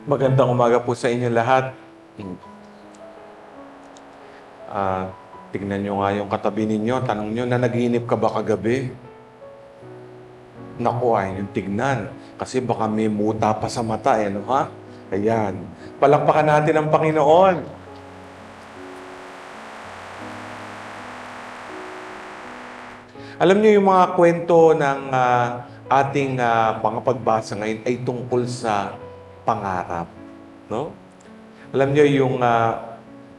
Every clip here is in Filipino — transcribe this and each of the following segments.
Magandang umaga po sa inyo lahat. Tignan nyo nga yung katabi ninyo. Tanong nyo, nanaginip ka ba kagabi? Naku, ay yung tignan. Kasi baka may muta pa sa mata, no ha? Ayan. Palakpakan natin ang Panginoon. Alam nyo yung mga kwento ng ating mga pagbasa ngayon ay tungkol sa pangarap, no? Alam nyo yung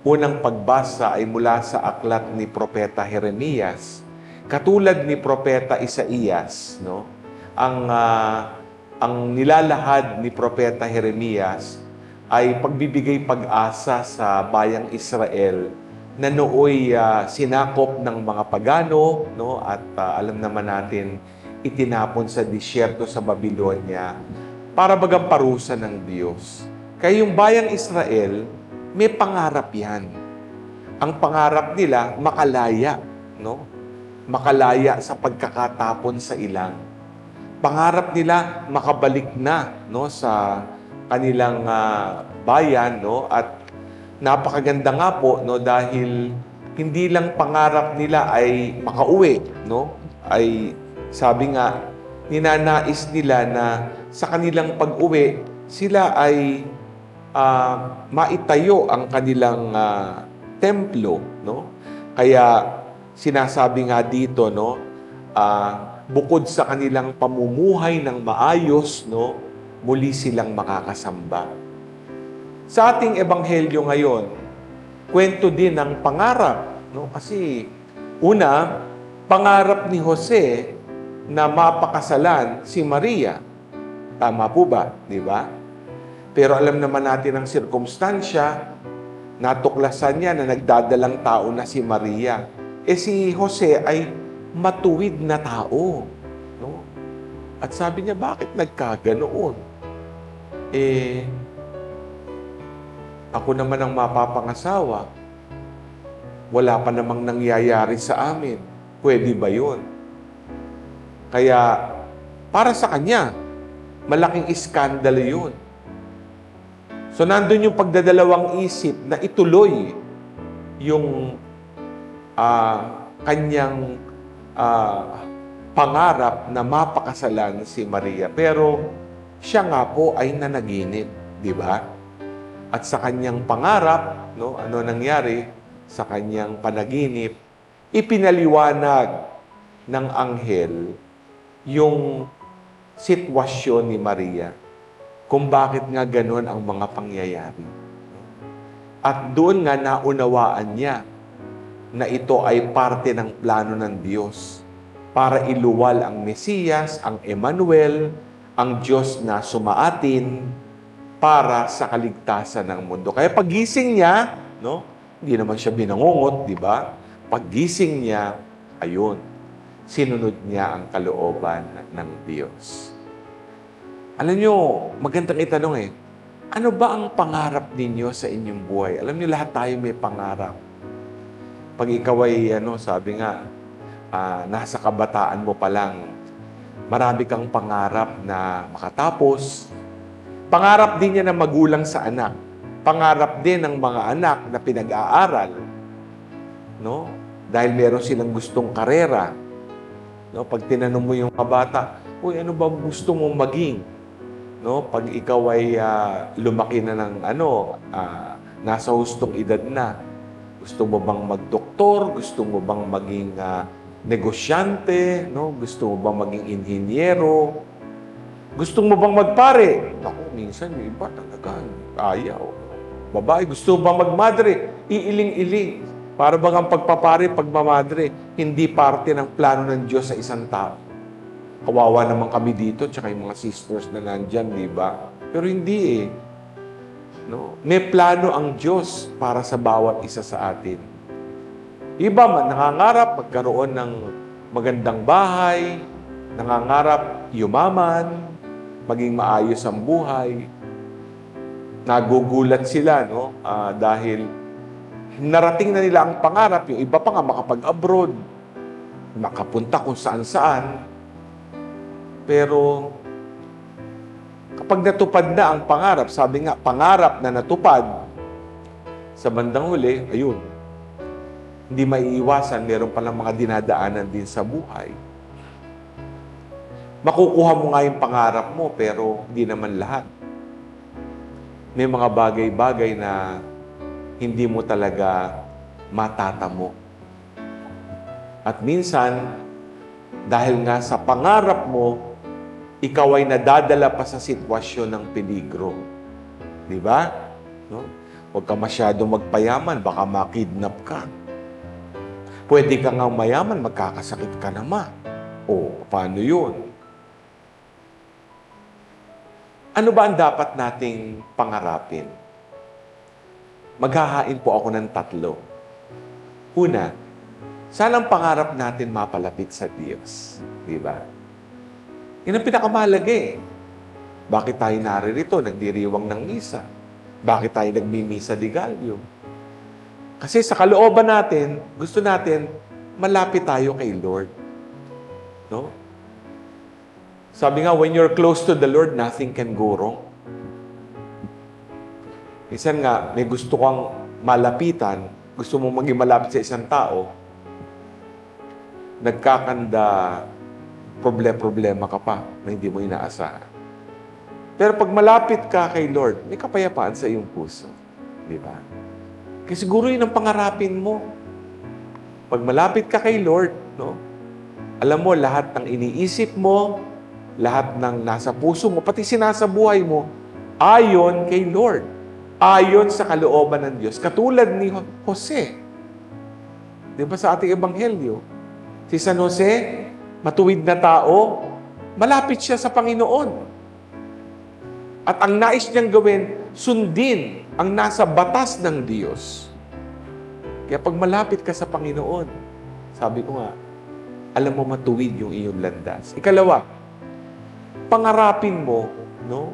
unang pagbasa ay mula sa aklat ni Propeta Jeremias. Katulad ni Propeta Isaías, no? Ang nilalahad ni Propeta Jeremias ay pagbibigay pag-asa sa bayang Israel na nooy sinakop ng mga pagano, no? At alam naman natin, itinapon sa disyerto sa Babylonia para bagang parusa ng Diyos. Kaya yung bayang Israel, may pangarap yan. Ang pangarap nila, makalaya, no? Makalaya sa pagkakatapon sa ilang. Pangarap nila, makabalik na, no? Sa kanilang bayan, no? At napakaganda nga po, no? Dahil hindi lang pangarap nila ay makauwi, no? Ay sabi nga, ninanais nila na sa kanilang pag-uwi, sila ay maitayo ang kanilang templo, no? Kaya sinasabi nga dito, no, bukod sa kanilang pamumuhay ng maayos, no, muli silang makakasamba. Sa ating ebanghelyo ngayon, kwento din ng pangarap, no? Kasi una, pangarap ni Jose na mapakasalan si Maria. Tama po ba? Di ba? Pero alam naman natin ang sirkumstansya, natuklasan niya na nagdadalang tao na si Maria. Si Jose ay matuwid na tao. No? At sabi niya, bakit nagkaganoon? Ako naman ang mapapangasawa. Wala pa namang nangyayari sa amin. Pwede ba yun? Kaya, para sa kanya, malaking iskandalo yun. So, nandun yung pagdadalawang isip na ituloy yung kanyang pangarap na mapakasalan si Maria. Pero, siya nga po ay nanaginip, di ba? At sa kanyang pangarap, no, ano nangyari? Sa kanyang panaginip, ipinaliwanag ng anghel yung sitwasyon ni Maria, kung bakit nga gano'n ang mga pangyayari. At doon nga naunawaan niya na ito ay parte ng plano ng Diyos para iluwal ang Mesiyas, ang Emmanuel, ang Diyos na sumaatin para sa kaligtasan ng mundo. Kaya paggising niya, no, hindi naman siya binangungot, di ba? Paggising niya, ayun, sinunod niya ang kalooban ng Diyos. Alam niyo, magandang itanong ano ba ang pangarap ninyo sa inyong buhay? Alam niyo, lahat tayo may pangarap. Pag ikaw ay, sabi nga, nasa kabataan mo pa lang, marami kang pangarap na makatapos. Pangarap din niya ng magulang sa anak. Pangarap din ng mga anak na pinag-aaral. No? Dahil meron silang gustong karera. No? Pag tinanong mo yung mga bata, uy, ano ba gusto mong maging? No? Pag ikaw ay lumaki na ng nasa hustong edad na, gusto mo bang magdoktor? Gusto mo bang maging negosyante? No? Gusto mo bang maging inhinyero? Gusto mo bang magpare? Naku, minsan yung iba talaga ayaw. Babae, gusto mo bang magmadre? Iiling-iling. Para bang ang pagpapare, pagmamadre, hindi parte ng plano ng Diyos sa isang tao. Kawawa naman kami dito, tsaka yung mga sisters na nandyan, di ba? Pero hindi No? May plano ang Diyos para sa bawat isa sa atin. Iba man, nangangarap magkaroon ng magandang bahay, nangangarap yumaman, maging maayos ang buhay. Nagugulat sila, no? Dahil narating na nila ang pangarap, yung iba pa nga makapag-abroad, makapunta kung saan-saan. Pero Kapag natupad na ang pangarap, sabi nga, pangarap na natupad, sa bandang huli, ayun, hindi maiiwasan, meron palang mga dinadaanan din sa buhay. Makukuha mo nga yung pangarap mo, pero hindi naman lahat. May mga bagay-bagay na hindi mo talaga matatamo. At minsan, dahil nga sa pangarap mo, ikaw ay nadadala pa sa sitwasyon ng peligro. Di ba? No? Huwag ka masyado magpayaman, baka makidnap ka. Pwede ka nga mayaman, magkakasakit ka naman. O, paano yun? Ano ba ang dapat nating pangarapin? Maghahain po ako ng 3. Una, sana ang pangarap natin mapalapit sa Diyos. Di ba? Yan ang pinakamahalaga eh. Bakit tayo naririto, nagdiriwang ng misa? Bakit tayo nagmimisa di Gallo? Kasi sa kalooban natin, gusto natin, malapit tayo kay Lord. No? Sabi nga, when you're close to the Lord, nothing can go wrong. Minsan nga, may gusto kang malapitan, gusto mong maging malapit sa isang tao, nagkakanda, problema ka pa na hindi mo inaasahan. Pero pag malapit ka kay Lord, may kapayapaan sa iyong puso. Di ba? Kasi siguro yun ang pangarapin mo. Pag malapit ka kay Lord, no? Alam mo, lahat ng iniisip mo, lahat ng nasa puso mo, pati sinasabuhay mo, ayon kay Lord. Ayon sa kalooban ng Diyos. Katulad ni Jose. Di ba sa ating ebanghelyo? Si San Jose, matuwid na tao, malapit siya sa Panginoon. At ang nais niyang gawin, sundin ang nasa batas ng Diyos. Kaya pag malapit ka sa Panginoon, sabi ko nga, alam mo matuwid yung iyong landas. Ikalawa, pangarapin mo, no,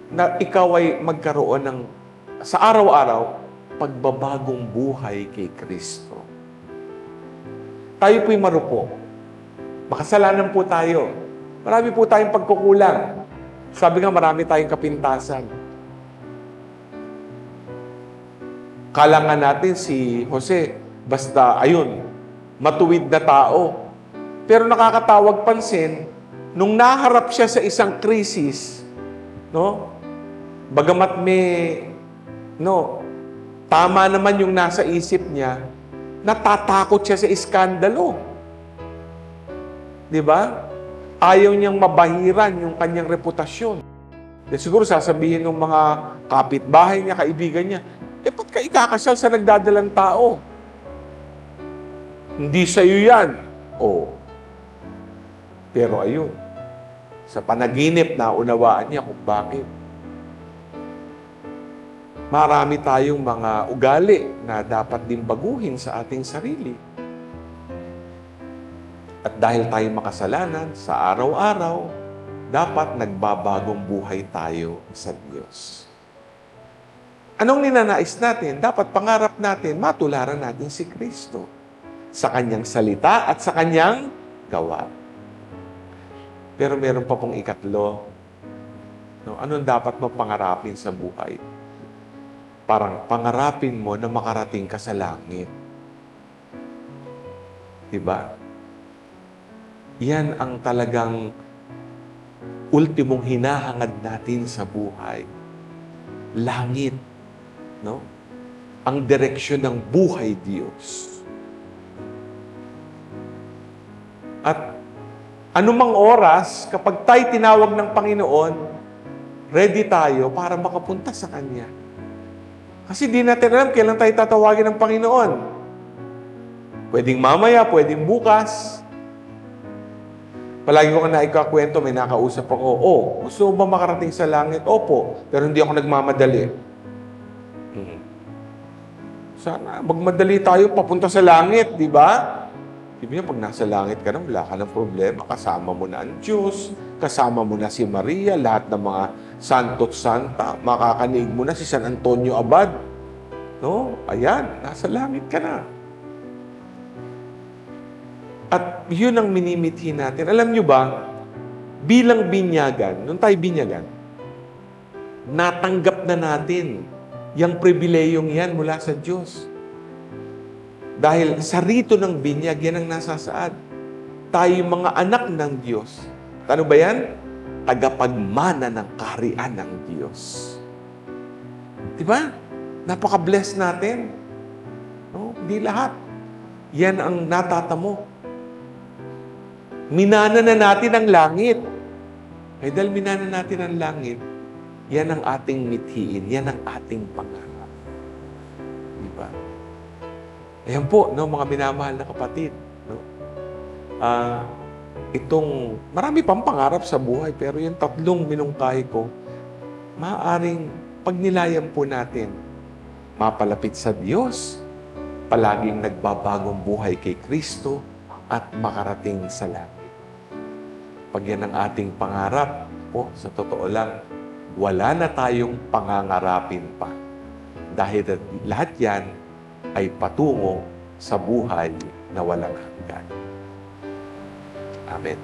na ikaw ay magkaroon ng, sa araw-araw, pagbabagong buhay kay Kristo. Tayo po'y marupok. Makasalanan po tayo. Marami po tayong pagkukulang. Sabi nga, marami tayong kapintasan. Kala nga natin si Jose, basta, ayun, matuwid na tao. Pero nakakatawag pansin, nung naharap siya sa isang krisis, no? Bagamat tama naman yung nasa isip niya, natatakot siya sa iskandalo. Di ba? Ayaw niyang mabahiran yung kanyang reputasyon. Siguro sasabihin ng mga kapitbahay niya, kaibigan niya, ba't ka ikakasal sa nagdadalang tao? Hindi sa'yo yan. Pero ayun, sa panaginip na unawaan niya kung bakit. Marami tayong mga ugali na dapat din baguhin sa ating sarili. At dahil tayo makasalanan, sa araw-araw, dapat nagbabagong buhay tayo sa Diyos. Anong ninanais natin? Dapat pangarap natin, matularan natin si Kristo sa Kanyang salita at sa Kanyang gawa. Pero meron pa pong ikatlo. No? Anong dapat mo pangarapin sa buhay? Parang pangarapin mo na makarating ka sa langit. Diba? Yan ang talagang ultimong hinahangad natin sa buhay. Langit. No? Ang direksyon ng buhay, Diyos. At anumang oras, kapag tayo tinawag ng Panginoon, ready tayo para makapunta sa Kanya. Kasi di natin alam kailan tayo tatawagin ng Panginoon. Pwedeng mamaya, pwedeng bukas. Palagi ko na ikakwento, may nakausap ako, gusto mo ba makarating sa langit? Opo, pero hindi ako nagmamadali. Sana, magmadali tayo papunta sa langit, di ba? Ibig niya, pag nasa langit ka na, wala ka ng problema. Kasama mo na ang Diyos, kasama mo na si Maria, lahat ng mga santo't santa, makakanig mo na si San Antonio Abad. No? Ayan, nasa langit ka na. At yun ang minimithi natin. Alam nyo ba, bilang binyagan, nung tayo binyagan, natanggap na natin yung pribilehiyong yan mula sa Diyos. Dahil sa rito ng binyag, yan ang nasasaad. Tayo mga anak ng Diyos. Ano ba yan? Tagapagmana ng kaharian ng Diyos. Di ba? Napaka-bless natin. No? Hindi lahat. Yan ang natatamo. Minana na natin ang langit. Eh dahil minana natin ang langit, yan ang ating mithiin. Yan ang ating pangarap. Di ba? Ayan po, no, mga minamahal na kapatid. No? Marami pang pangarap sa buhay, pero yung 3 minungkahi ko, maaaring pagnilayan po natin, mapalapit sa Diyos, palaging nagbabagong buhay kay Kristo, at makarating sa langit. Pag yan ang ating pangarap, po, sa totoo lang, wala na tayong pangangarapin pa. Dahil lahat yan ay patungo sa buhay na walang hanggan. Amen.